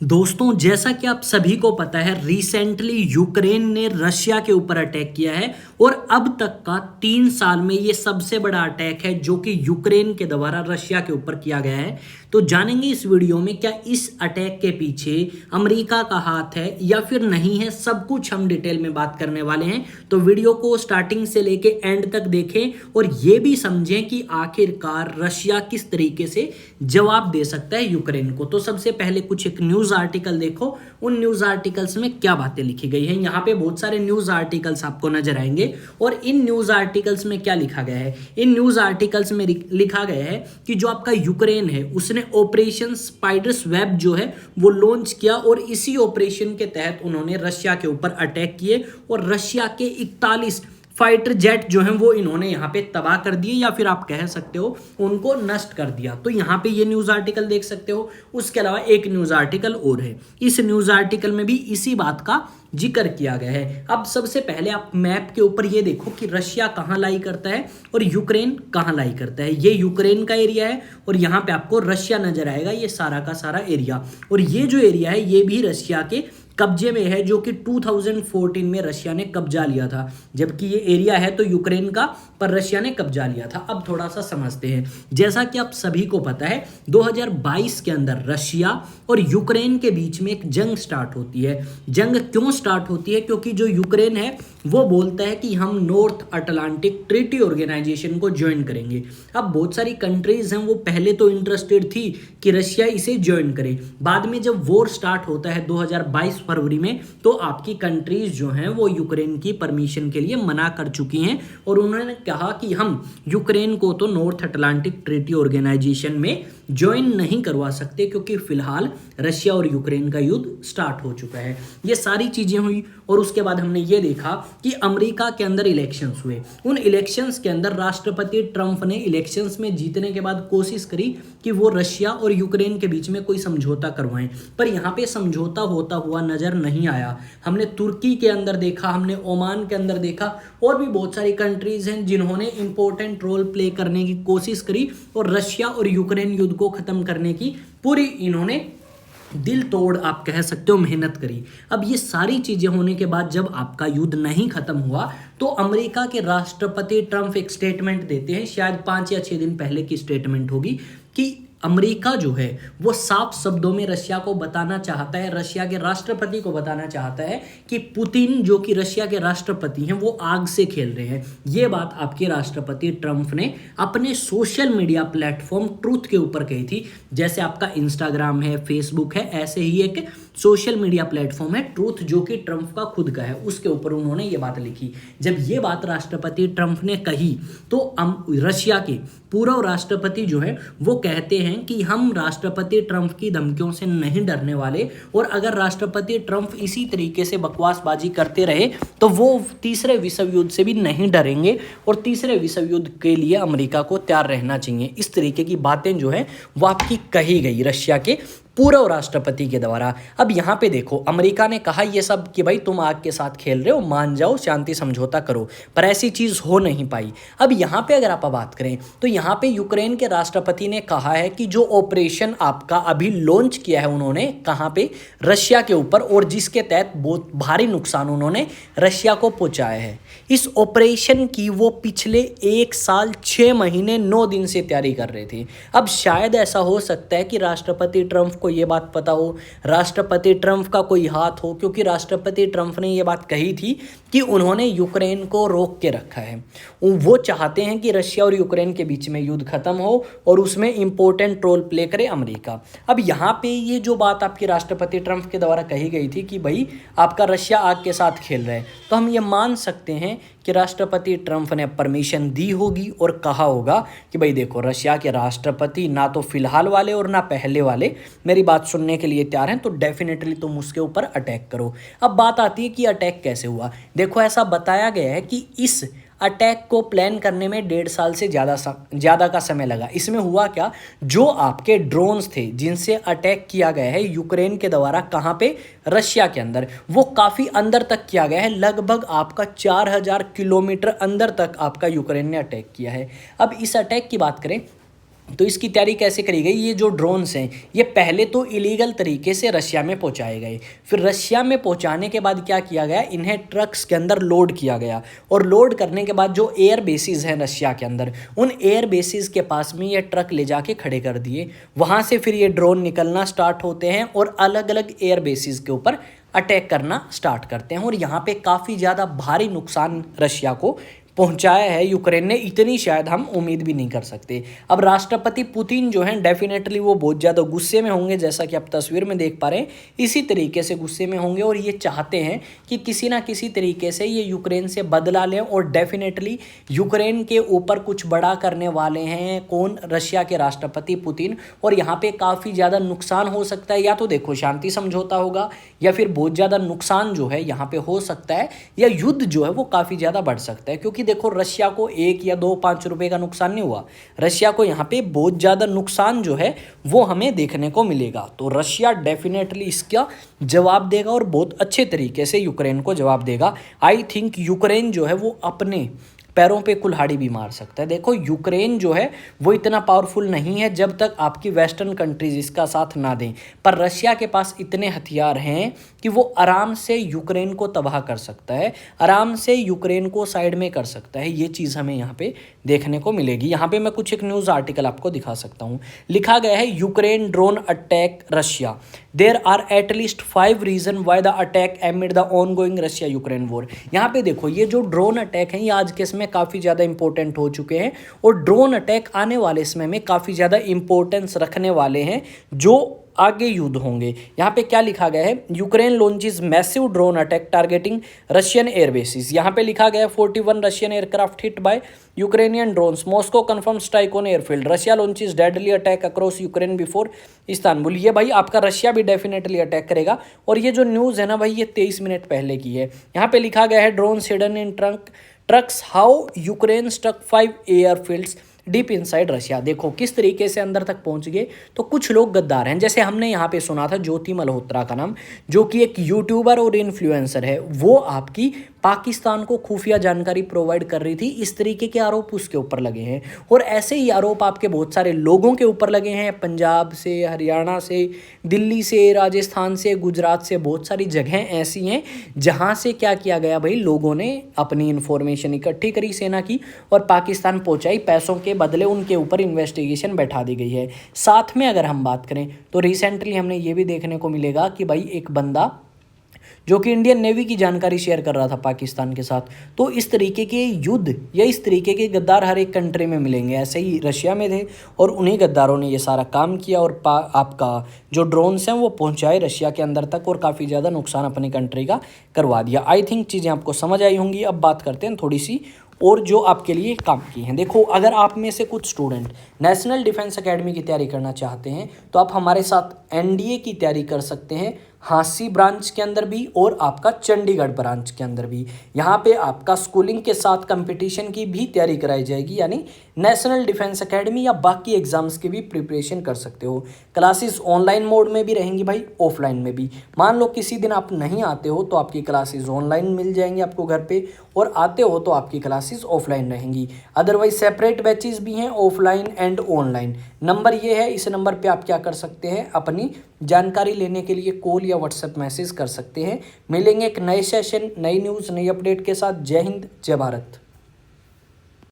दोस्तों, जैसा कि आप सभी को पता है, रिसेंटली यूक्रेन ने रशिया के ऊपर अटैक किया है और अब तक का 3 साल में ये सबसे बड़ा अटैक है जो कि यूक्रेन के द्वारा रशिया के ऊपर किया गया है। तो जानेंगे इस वीडियो में क्या इस अटैक के पीछे अमेरिका का हाथ है या फिर नहीं है, सब कुछ हम डिटेल में बात करने वाले हैं। तो वीडियो को स्टार्टिंग से लेके एंड तक देखें और ये भी समझें कि आखिरकार रशिया किस तरीके से जवाब दे सकता है यूक्रेन को। तो सबसे पहले कुछ एक न्यूज आर्टिकल देखो, उन न्यूज आर्टिकल्स में क्या बातें लिखी गई हैं। यहाँ पे बहुत सारे न्यूज आर्टिकल्स आपको नजर आएंगे और इन न्यूज आर्टिकल्स में क्या लिखा गया है। इन न्यूज आर्टिकल्स में लिखा गया है कि जो आपका यूक्रेन है उसने ऑपरेशन स्पाइडर्स वेब जो है वो लॉन्च किया और इसी ऑपरेशन के तहत उन्होंने रशिया के ऊपर अटैक किए और रशिया के 41 फाइटर जेट जो हैं वो इन्होंने यहाँ पे तबाह कर दिए या फिर आप कह सकते हो उनको नष्ट कर दिया। तो यहाँ पे ये न्यूज़ आर्टिकल देख सकते हो। उसके अलावा एक न्यूज़ आर्टिकल और है, इस न्यूज़ आर्टिकल में भी इसी बात का जिक्र किया गया है। अब सबसे पहले आप मैप के ऊपर ये देखो कि रशिया कहाँ लाई करता है और यूक्रेन कहाँ लाई करता है। ये यूक्रेन का एरिया है और यहाँ पे आपको रशिया नजर आएगा, ये सारा का सारा एरिया। और ये जो एरिया है ये भी रशिया के कब्जे में है, जो कि 2014 में रशिया ने कब्जा लिया था। जबकि ये एरिया है तो यूक्रेन का, पर रशिया ने कब्जा लिया था। अब थोड़ा सा समझते हैं। जैसा कि आप सभी को पता है 2022 के अंदर रशिया और यूक्रेन के बीच में एक जंग स्टार्ट होती है। जंग क्यों स्टार्ट होती है? क्योंकि जो यूक्रेन है वो बोलता है कि हम नॉर्थ अटलांटिक ट्रीटी ऑर्गेनाइजेशन को ज्वाइन करेंगे। अब बहुत सारी कंट्रीज हैं वो पहले तो इंटरेस्टेड थी कि रशिया इसे ज्वाइन करे। बाद में जब वॉर स्टार्ट होता है 2022 फरवरी में, तो आपकी कंट्रीज जो हैं वो यूक्रेन की परमिशन के लिए मना कर चुकी हैं और उन्होंने कहा कि हम यूक्रेन को तो नॉर्थ अटलांटिक ट्रीटी ऑर्गेनाइजेशन में ज्वाइन नहीं करवा सकते क्योंकि फिलहाल रशिया और यूक्रेन का युद्ध स्टार्ट हो चुका है। ये सारी चीजें हुई और उसके बाद हमने ये देखा कि अमेरिका के अंदर इलेक्शंस हुए। उन इलेक्शंस के अंदर राष्ट्रपति ट्रंप ने इलेक्शंस में जीतने के बाद कोशिश करी कि वो रशिया और यूक्रेन के बीच में कोई समझौता करवाएं, पर यहाँ पे समझौता होता हुआ नजर नहीं आया। हमने तुर्की के अंदर देखा, हमने ओमान के अंदर देखा और भी बहुत सारी कंट्रीज हैं जिन्होंने इंपॉर्टेंट रोल प्ले करने की कोशिश करी और रशिया और यूक्रेन युद्ध को खत्म करने की पूरी इन्होंने दिल तोड़ आप कह सकते हो मेहनत करी। अब ये सारी चीजें होने के बाद जब आपका युद्ध नहीं खत्म हुआ तो अमेरिका के राष्ट्रपति ट्रंप एक स्टेटमेंट देते हैं, शायद 5 या 6 दिन पहले की स्टेटमेंट होगी, कि अमेरिका जो है वो साफ शब्दों में रशिया को बताना चाहता है, रशिया के राष्ट्रपति को बताना चाहता है कि पुतिन जो कि रशिया के राष्ट्रपति हैं वो आग से खेल रहे हैं। ये बात आपके राष्ट्रपति ट्रंप ने अपने सोशल मीडिया प्लेटफॉर्म ट्रूथ के ऊपर कही थी। जैसे आपका इंस्टाग्राम है, फेसबुक है, ऐसे ही एक सोशल मीडिया प्लेटफॉर्म है ट्रूथ जो कि ट्रंप का खुद का है, उसके ऊपर उन्होंने ये बात लिखी। जब ये बात राष्ट्रपति ट्रंप ने कही तो रशिया के पूर्व राष्ट्रपति जो है वो कहते हैं कि हम राष्ट्रपति ट्रंप की धमकियों से नहीं डरने वाले और अगर राष्ट्रपति ट्रंप इसी तरीके से बकवासबाजी करते रहे तो वो तीसरे विश्व युद्ध से भी नहीं डरेंगे और तीसरे विश्व युद्ध के लिए अमेरिका को तैयार रहना चाहिए। इस तरीके की बातें जो है वो आपकी कही गई रशिया के पूर्व राष्ट्रपति के द्वारा। अब यहाँ पे देखो, अमेरिका ने कहा ये सब कि भाई तुम आग के साथ खेल रहे हो, मान जाओ, शांति समझौता करो, पर ऐसी चीज़ हो नहीं पाई। अब यहाँ पे अगर आप बात करें तो यहाँ पे यूक्रेन के राष्ट्रपति ने कहा है कि जो ऑपरेशन आपका अभी लॉन्च किया है उन्होंने कहाँ पे, रशिया के ऊपर, और जिसके तहत बहुत भारी नुकसान उन्होंने रशिया को पहुँचाया है, इस ऑपरेशन की वो पिछले 1 साल 6 महीने 9 दिन से तैयारी कर रहे थे। अब शायद ऐसा हो सकता है कि राष्ट्रपति ट्रंप को ये बात पता हो, राष्ट्रपति ट्रंप का कोई हाथ हो, क्योंकि राष्ट्रपति ट्रंप ने ये बात कही थी कि उन्होंने यूक्रेन को रोक के रखा है। वो चाहते हैं कि रशिया और यूक्रेन के बीच में युद्ध खत्म हो और उसमें इंपॉर्टेंट रोल प्ले करे अमेरिका। अब यहाँ पे ये जो बात आपकी राष्ट्रपति ट्रंप के द्वारा कही गई थी कि भाई आपका रशिया आग के साथ खेल रहा है, तो हम ये मान सकते हैं कि राष्ट्रपति ट्रंप ने परमिशन दी होगी और कहा होगा कि भाई देखो, रशिया के राष्ट्रपति ना तो फिलहाल वाले और ना पहले वाले मेरी बात सुनने के लिए तैयार हैं, तो डेफिनेटली तुम उसके ऊपर अटैक करो। अब बात आती है कि अटैक कैसे हुआ। देखो, ऐसा बताया गया है कि इस अटैक को प्लान करने में 1.5 साल से ज़्यादा का समय लगा। इसमें हुआ क्या, जो आपके ड्रोन्स थे जिनसे अटैक किया गया है यूक्रेन के द्वारा, कहाँ पे, रशिया के अंदर, वो काफ़ी अंदर तक किया गया है। लगभग आपका 4000 किलोमीटर अंदर तक आपका यूक्रेन ने अटैक किया है। अब इस अटैक की बात करें तो इसकी तैयारी कैसे करी गई, ये जो ड्रोन्स हैं ये पहले तो इलीगल तरीके से रशिया में पहुंचाए गए, फिर रशिया में पहुंचाने के बाद क्या किया गया, इन्हें ट्रक्स के अंदर लोड किया गया, और लोड करने के बाद जो एयर बेसिस हैं रशिया के अंदर, उन एयर बेसिस के पास में ये ट्रक ले जाके खड़े कर दिए। वहाँ से फिर ये ड्रोन निकलना स्टार्ट होते हैं और अलग अलग एयर बेसिस के ऊपर अटैक करना स्टार्ट करते हैं, और यहाँ पे काफ़ी ज़्यादा भारी नुकसान रशिया को पहुंचाया है यूक्रेन ने, इतनी शायद हम उम्मीद भी नहीं कर सकते। अब राष्ट्रपति पुतिन जो हैं डेफिनेटली वो बहुत ज़्यादा गुस्से में होंगे, जैसा कि आप तस्वीर में देख पा रहे हैं इसी तरीके से गुस्से में होंगे, और ये चाहते हैं कि किसी ना किसी तरीके से ये यूक्रेन से बदला लें, और डेफिनेटली यूक्रेन के ऊपर कुछ बड़ा करने वाले हैं कौन, रशिया के राष्ट्रपति पुतिन। और यहाँ पे काफ़ी ज़्यादा नुकसान हो सकता है, या तो देखो शांति समझौता होगा, या फिर बहुत ज़्यादा नुकसान जो है यहाँ पे हो सकता है, या युद्ध जो है वो काफ़ी ज़्यादा बढ़ सकता है। क्योंकि देखो रशिया को 1 या 2-5 रुपए का नुकसान नहीं हुआ, रशिया को यहाँ पे बहुत ज़्यादा नुकसान जो है वो हमें देखने को मिलेगा। तो रशिया डेफिनेटली इसका जवाब देगा, और बहुत अच्छे तरीके से यूक्रेन को जवाब देगा। आई थिंक यूक्रेन जो है वो अपने पैरों पे कुल्हाड़ी भी मार सकता है। देखो यूक्रेन जो है वो इतना पावरफुल नहीं है जब तक आपकी वेस्टर्न कंट्रीज इसका साथ ना दें, पर रशिया के पास इतने हथियार हैं कि वो आराम से यूक्रेन को तबाह कर सकता है, आराम से यूक्रेन को साइड में कर सकता है। ये चीज़ हमें यहाँ पे देखने को मिलेगी। यहाँ पे मैं कुछ एक न्यूज़ आर्टिकल आपको दिखा सकता हूँ। लिखा गया है Ukraine drone attack Russia, there are at least 5 reason why the attack amid the ongoing Russia Ukraine war. यहाँ पे देखो ये जो ड्रोन अटैक हैं ये आज के समय काफ़ी ज़्यादा इंपॉर्टेंट हो चुके हैं, और ड्रोन अटैक आने वाले समय में काफ़ी ज़्यादा इंपॉर्टेंस रखने वाले हैं जो आगे युद्ध होंगे। यहाँ पे क्या लिखा गया है, Ukraine launches massive drone attack targeting Russian air bases. यहाँ पे लिखा गया है 41 Russian aircraft hit by Ukrainian drones, Moscow confirm strike on airfield, Russia launches deadly attack across Ukraine before Istanbul. ये भाई आपका रशिया भी डेफिनेटली अटैक करेगा, और ये जो न्यूज़ है ना भाई ये 23 मिनट पहले की है। यहाँ पे लिखा गया है drone hidden in trucks how Ukraine struck 5 airfields deep inside Russia. देखो किस तरीके से अंदर तक पहुंच गए। तो कुछ लोग गद्दार हैं, जैसे हमने यहाँ पे सुना था ज्योति मल्होत्रा का नाम, जो कि एक यूट्यूबर और इन्फ्लुएंसर है, वो आपकी पाकिस्तान को खुफिया जानकारी प्रोवाइड कर रही थी। इस तरीके के आरोप उसके ऊपर लगे हैं, और ऐसे ही आरोप आपके बहुत सारे लोगों के ऊपर लगे हैं, पंजाब से, हरियाणा से, दिल्ली से, राजस्थान से, गुजरात से। बहुत सारी जगहें ऐसी हैं जहां से क्या किया गया भाई, लोगों ने अपनी इंफॉर्मेशन इकट्ठी करी, सेना की, और पाकिस्तान पहुंचाई। पैसों के बदले उनके ऊपर इन्वेस्टिगेशन बैठा दी गई है। साथ में अगर हम बात करें तो रिसेंटली हमने ये भी देखने को मिलेगा कि भाई एक बंदा जो कि इंडियन नेवी की जानकारी शेयर कर रहा था पाकिस्तान के साथ। तो इस तरीके के युद्ध या इस तरीके के गद्दार हर एक कंट्री में मिलेंगे। ऐसे ही रशिया में थे, और उन्हीं गद्दारों ने ये सारा काम किया, और आपका जो ड्रोन्स हैं वो पहुंचाए रशिया के अंदर तक, और काफ़ी ज़्यादा नुकसान अपनी कंट्री का करवा दिया। आई थिंक चीज़ें आपको समझ आई होंगी। अब बात करते हैं थोड़ी सी और जो आपके लिए काम की हैं। देखो अगर आप में से कुछ स्टूडेंट नेशनल डिफेंस एकेडमी की तैयारी करना चाहते हैं तो आप हमारे साथ एनडीए की तैयारी कर सकते हैं, हाँसी ब्रांच के अंदर भी और आपका चंडीगढ़ ब्रांच के अंदर भी। यहाँ पे आपका स्कूलिंग के साथ कंपटीशन की भी तैयारी कराई जाएगी, यानी नेशनल डिफेंस एकेडमी या बाकी एग्जाम्स की भी प्रिपरेशन कर सकते हो। क्लासेस ऑनलाइन मोड में भी रहेंगी भाई, ऑफलाइन में भी। मान लो किसी दिन आप नहीं आते हो तो आपकी क्लासेस ऑनलाइन मिल जाएंगी आपको घर पे, और आते हो तो आपकी क्लासेस ऑफलाइन रहेंगी। अदरवाइज सेपरेट बैचेस भी हैं, ऑफलाइन एंड ऑनलाइन। नंबर ये है, इस नंबर पे आप क्या कर सकते हैं, अपनी जानकारी लेने के लिए कॉल या व्हाट्सएप मैसेज कर सकते हैं। मिलेंगे एक नए सेशन, नई न्यूज़, नई अपडेट के साथ। जय हिंद, जय भारत।